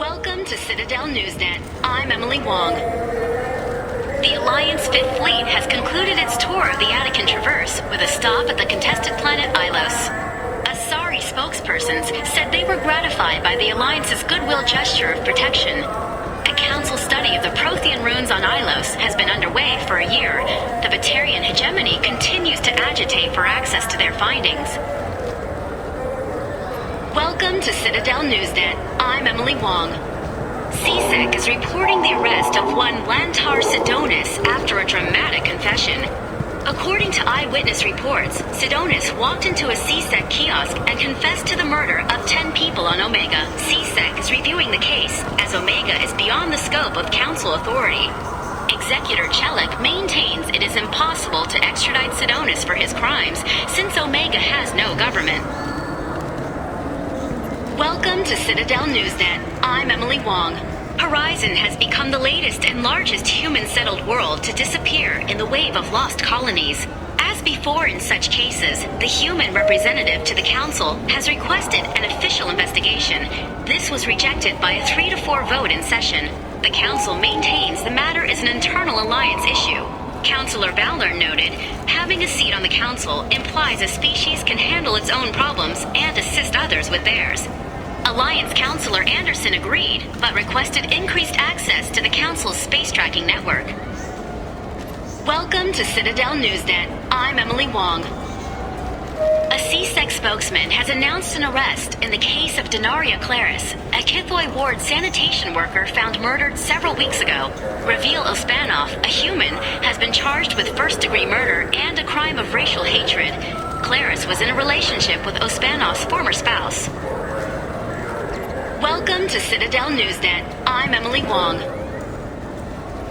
Welcome to Citadel Newsnet. I'm Emily Wong. The Alliance Fifth Fleet has concluded its tour of the Attican Traverse with a stop at the contested planet Ilos. Asari spokespersons said they were gratified by the Alliance's goodwill gesture of protection. A council study of the Prothean runes on Ilos has been underway for a year. The Batarian hegemony continues to agitate for access to their findings. Welcome to Citadel Newsnet. I'm Emily Wong. CSEC is reporting the arrest of one Lantar Sidonis after a dramatic confession. According to eyewitness reports, Sidonis walked into a CSEC kiosk and confessed to the murder of 10 people on Omega. CSEC is reviewing the case, as Omega is beyond the scope of council authority. Executor Chelik maintains it is impossible to extradite Sidonis for his crimes, since Omega has no government. Welcome to Citadel Newsnet. I'm Emily Wong. Horizon has become the latest and largest human-settled world to disappear in the wave of lost colonies. As before in such cases, the human representative to the Council has requested an official investigation. This was rejected by a 3-4 vote in session. The Council maintains the matter is an internal Alliance issue. Councillor Bowler noted, having a seat on the Council implies a species can handle its own problems and assist others with theirs. Alliance Councillor Anderson agreed, but requested increased access to the Council's space tracking network. Welcome to Citadel Newsnet. I'm Emily Wong. A CSEC spokesman has announced an arrest in the case of Denaria Claris, a Kithoi Ward sanitation worker found murdered several weeks ago. Reveal Ospanov, a human, has been charged with first-degree murder and a crime of racial hatred. Claris was in a relationship with Ospanov's former spouse. Welcome to Citadel Newsnet. I'm Emily Wong.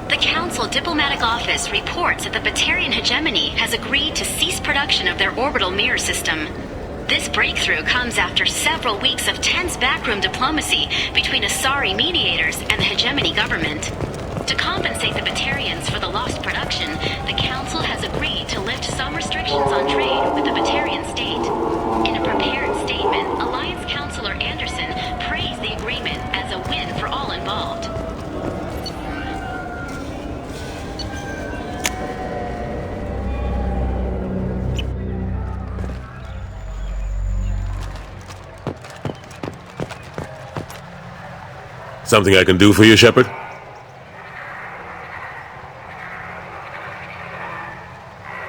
The Council Diplomatic Office reports that the Batarian hegemony has agreed to cease production of their orbital mirror system. This breakthrough comes after several weeks of tense backroom diplomacy between Asari mediators and the hegemony government. To compensate the Batarians for the lost production, the Council has agreed to lift some restrictions on trade with the Batarian state. In a prepared statement, Alliance Councillor Anderson praised the agreement as a win for all involved. Something I can do for you, Shepard?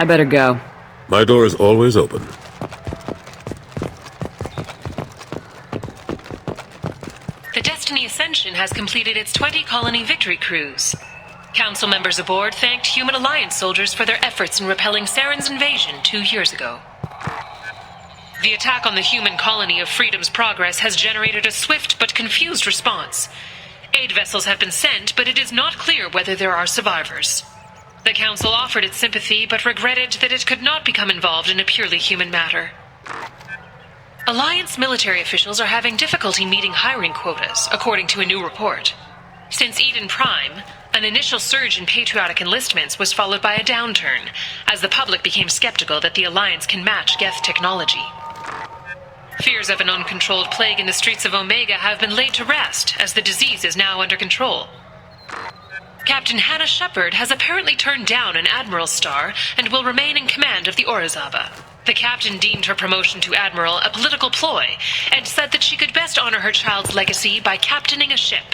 I better go. My door is always open. The Destiny Ascension has completed its 20-colony victory cruise. Council members aboard thanked Human Alliance soldiers for their efforts in repelling Saren's invasion 2 years ago. The attack on the human colony of Freedom's Progress has generated a swift but confused response. Aid vessels have been sent, but it is not clear whether there are survivors. The Council offered its sympathy, but regretted that it could not become involved in a purely human matter. Alliance military officials are having difficulty meeting hiring quotas, according to a new report. Since Eden Prime, an initial surge in patriotic enlistments was followed by a downturn, as the public became skeptical that the Alliance can match Geth technology. Fears of an uncontrolled plague in the streets of Omega have been laid to rest, as the disease is now under control. Captain Hannah Shepard has apparently turned down an admiral's star and will remain in command of the Orizaba. The captain deemed her promotion to admiral a political ploy and said that she could best honor her child's legacy by captaining a ship.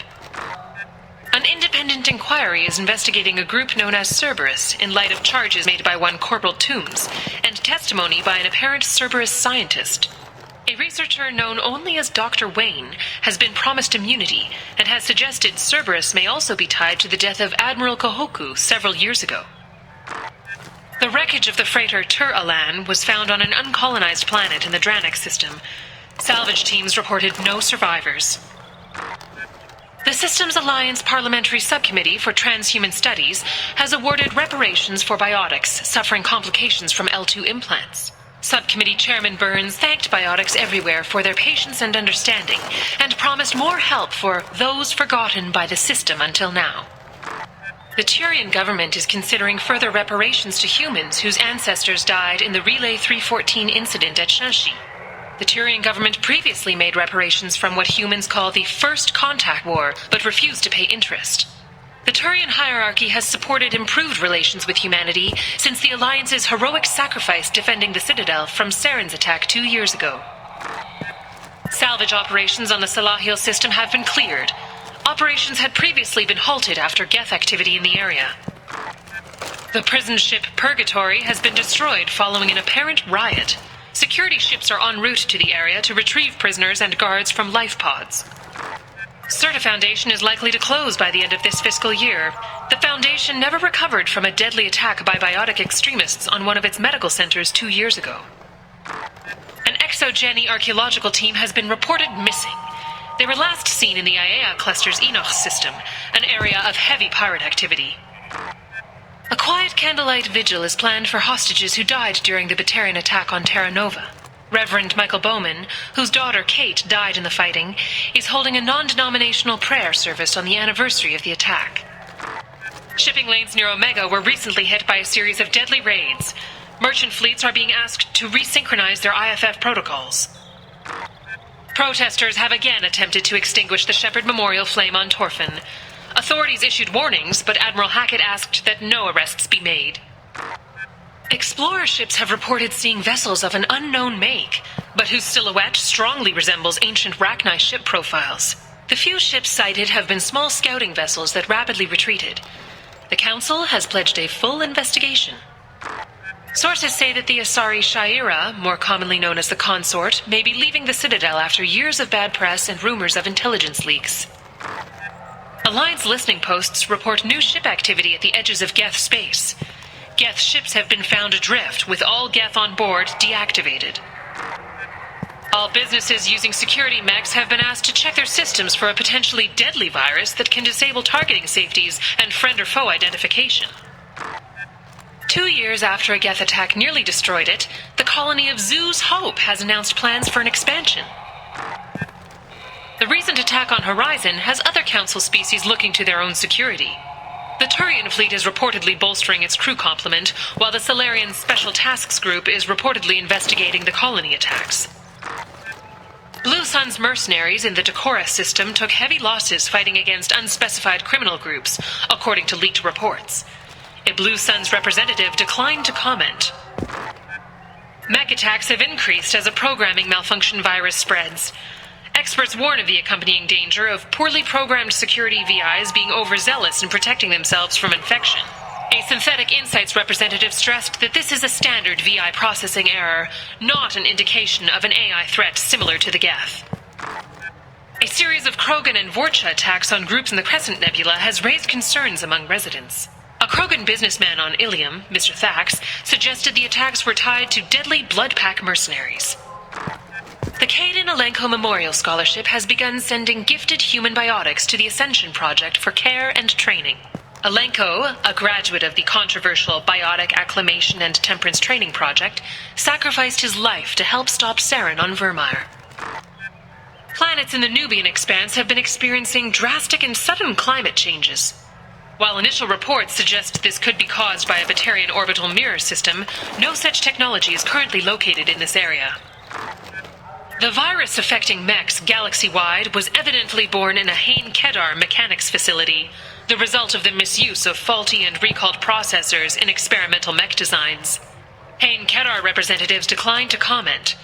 An independent inquiry is investigating a group known as Cerberus in light of charges made by one Corporal Toombs and testimony by an apparent Cerberus scientist. A researcher known only as Dr. Wayne has been promised immunity and has suggested Cerberus may also be tied to the death of Admiral Kohoku several years ago. The wreckage of the freighter Tur Alan was found on an uncolonized planet in the Dranik system. Salvage teams reported no survivors. The Systems Alliance Parliamentary Subcommittee for Transhuman Studies has awarded reparations for biotics suffering complications from L2 implants. Subcommittee Chairman Burns thanked biotics everywhere for their patience and understanding, and promised more help for those forgotten by the system until now. The Turian government is considering further reparations to humans whose ancestors died in the Relay 314 incident at Shanxi. The Turian government previously made reparations from what humans call the First Contact War, but refused to pay interest. The Turian hierarchy has supported improved relations with humanity since the Alliance's heroic sacrifice defending the Citadel from Saren's attack 2 years ago. Salvage operations on the Salahil system have been cleared. Operations had previously been halted after Geth activity in the area. The prison ship Purgatory has been destroyed following an apparent riot. Security ships are en route to the area to retrieve prisoners and guards from life pods. Certa Foundation is likely to close by the end of this fiscal year. The Foundation never recovered from a deadly attack by biotic extremists on one of its medical centers 2 years ago. An Exogeny archaeological team has been reported missing. They were last seen in the Aiea cluster's Enoch system, an area of heavy pirate activity. A quiet candlelight vigil is planned for hostages who died during the Batarian attack on Terra Nova. Reverend Michael Bowman, whose daughter Kate died in the fighting, is holding a non-denominational prayer service on the anniversary of the attack. Shipping lanes near Omega were recently hit by a series of deadly raids. Merchant fleets are being asked to resynchronize their IFF protocols. Protesters have again attempted to extinguish the Shepherd Memorial flame on Torfin. Authorities issued warnings, but Admiral Hackett asked that no arrests be made. Explorer ships have reported seeing vessels of an unknown make, but whose silhouette strongly resembles ancient Rachni ship profiles. The few ships sighted have been small scouting vessels that rapidly retreated. The Council has pledged a full investigation. Sources say that the Asari Shaira, more commonly known as the Consort, may be leaving the Citadel after years of bad press and rumors of intelligence leaks. Alliance listening posts report new ship activity at the edges of Geth space. Geth ships have been found adrift, with all Geth on board deactivated. All businesses using security mechs have been asked to check their systems for a potentially deadly virus that can disable targeting safeties and friend or foe identification. 2 years after a Geth attack nearly destroyed it, the colony of Zoo's Hope has announced plans for an expansion. The recent attack on Horizon has other Council species looking to their own security. The Turian fleet is reportedly bolstering its crew complement, while the Solarian Special Tasks Group is reportedly investigating the colony attacks. Blue Sun's mercenaries in the Decorah system took heavy losses fighting against unspecified criminal groups, according to leaked reports. A Blue Sun's representative declined to comment. Mech attacks have increased as a programming malfunction virus spreads. Experts warn of the accompanying danger of poorly programmed security VIs being overzealous in protecting themselves from infection. A Synthetic Insights representative stressed that this is a standard VI processing error, not an indication of an AI threat similar to the Geth. A series of Krogan and Vorcha attacks on groups in the Crescent Nebula has raised concerns among residents. A Krogan businessman on Ilium, Mr. Thax, suggested the attacks were tied to deadly Bloodpack mercenaries. The Caden Alenko Memorial Scholarship has begun sending gifted human biotics to the Ascension Project for care and training. Alenko, a graduate of the controversial Biotic Acclimation and Temperance Training Project, sacrificed his life to help stop Saren on Vermeer. Planets in the Nubian expanse have been experiencing drastic and sudden climate changes. While initial reports suggest this could be caused by a Batarian orbital mirror system, no such technology is currently located in this area. The virus affecting mechs galaxy-wide was evidently born in a Hain Kedar mechanics facility, the result of the misuse of faulty and recalled processors in experimental mech designs. Hain Kedar representatives declined to comment.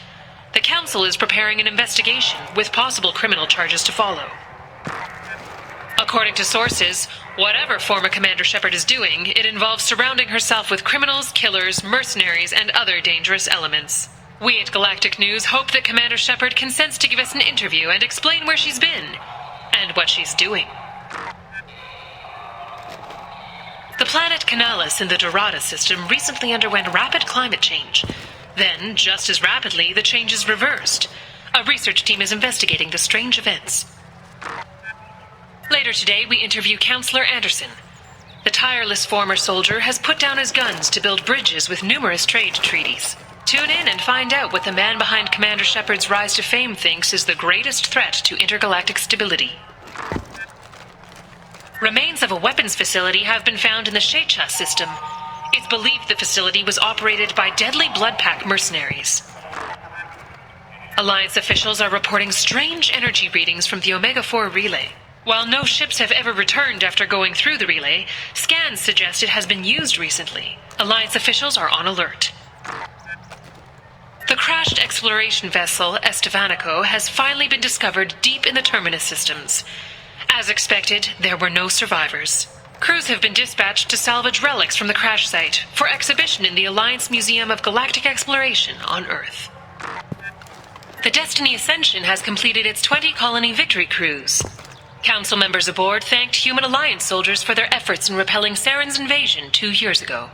The Council is preparing an investigation, with possible criminal charges to follow. According to sources, whatever former Commander Shepard is doing, it involves surrounding herself with criminals, killers, mercenaries, and other dangerous elements. We at Galactic News hope that Commander Shepard consents to give us an interview and explain where she's been, and what she's doing. The planet Canalis in the Dorada system recently underwent rapid climate change. Then, just as rapidly, the changes reversed. A research team is investigating the strange events. Later today, we interview Counselor Anderson. The tireless former soldier has put down his guns to build bridges with numerous trade treaties. Tune in and find out what the man behind Commander Shepard's rise to fame thinks is the greatest threat to intergalactic stability. Remains of a weapons facility have been found in the Shecha system. It's believed the facility was operated by deadly Bloodpack mercenaries. Alliance officials are reporting strange energy readings from the Omega-4 relay. While no ships have ever returned after going through the relay, scans suggest it has been used recently. Alliance officials are on alert. The crashed exploration vessel Estevanico has finally been discovered deep in the Terminus systems. As expected, there were no survivors. Crews have been dispatched to salvage relics from the crash site for exhibition in the Alliance Museum of Galactic Exploration on Earth. The Destiny Ascension has completed its 20-colony victory cruise. Council members aboard thanked human Alliance soldiers for their efforts in repelling Saren's invasion 2 years ago.